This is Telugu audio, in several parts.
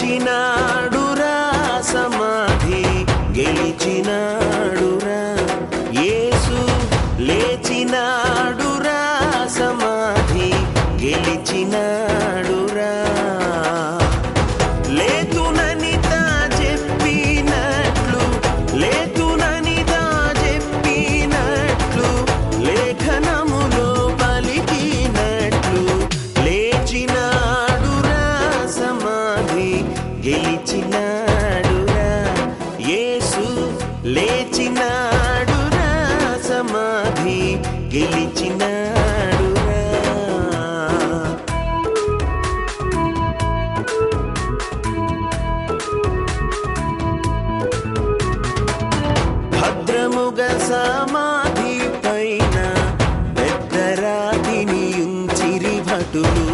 లేచినాడురా సమాధి గెలిచినాడురా యేసు, లేచినాడురా సమాధి గెలిచినాడురా. లేతుననితా చెప్పినట్లు, లేతుననితా చెప్పినట్లు, లేఖనములో పలికినట్లు లేచినాడురా సమాధి గెలిచినాడురా యేసు, లేచినాడురా సమాధి గెలిచినాడురా. భద్రముగా సమాధి పైన పెద్ద రాతిని ఉంచిరి భటులు,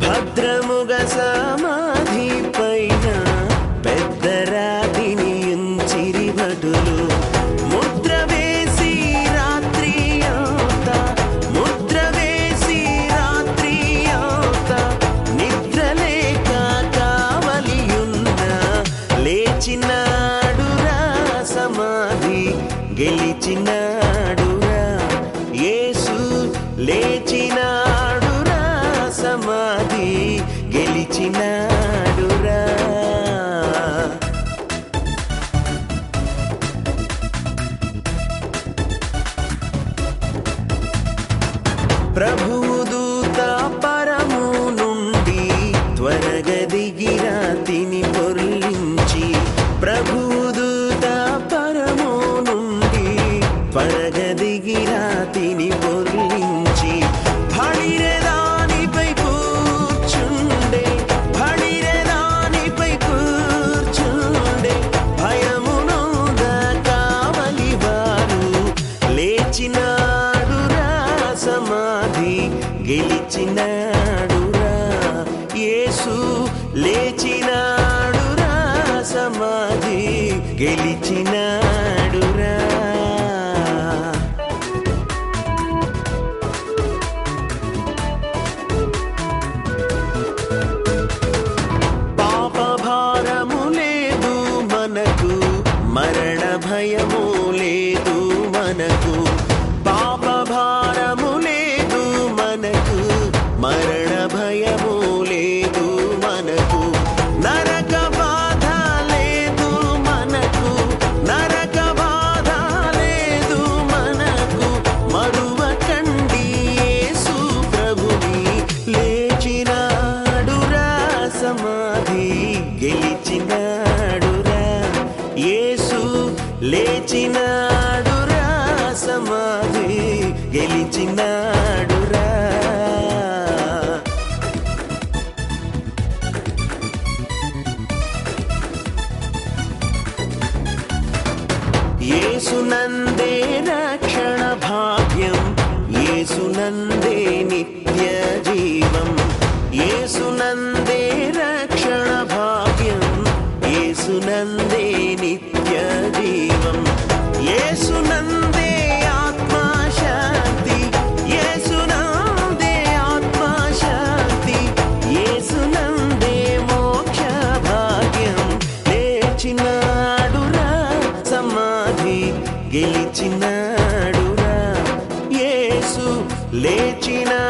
భద్రముగా సమాధి పైన పెద్ద రాతిని ఉంచిరి భటులు. ముద్ర వేసి రాత్రి అంతా, ముద్ర వేసి రాత్రి అంతా, నిద్రలేక కావలియున్న లేచినాడురా సమాధి గెలిచినాడురా యేసు, లేచినాడురా సమాధి గెలిచినాడురా. ప్రభువు దూత పరము నుండి త్వరగా దిగి రాతిని పొర్లించి, ప్రభువు దూత పరము నుండి త్వరగా దిగి రాతిని పొర్లించి, భళిరెదానిపై కూర్చుండే, భళిరెదానిపై కూర్చుండే, భయమునొంద కావలివారు లేచినాడురా సమాధి గెలిచినాడురా యేసు, లేచినాడురా సమాధి గెలిచినాడురా. పాప భారము లేదు మనకు, మరణ భయము లేదు మనకు, పాప భారము లేదు మనకు, మరణ భయము లేదు మనకు, నరక బాధ లేదు మనకు, నరక బాధ లేదు మనకు, మరువకండి యేసు ప్రభుని, లేచినాడురా సమాధి గెలిచినాడురా యేసు, లేచినాడురా సమాధి గెలిచినాడురా. యేసునందే రక్షణ భాగ్యం, యేసునందే నిత్య జీవం, యేసునందే రక్షణ భాగ్యం, యేసునందే నిత్య జీవం, యేసునందే ఆత్మశాంతి, యేసునందే ఆత్మశాంతి, యేసునందే మోక్ష భాగ్యం. లేచినాడురా సమాధి గెలిచినాడురా యేసు, లేచినా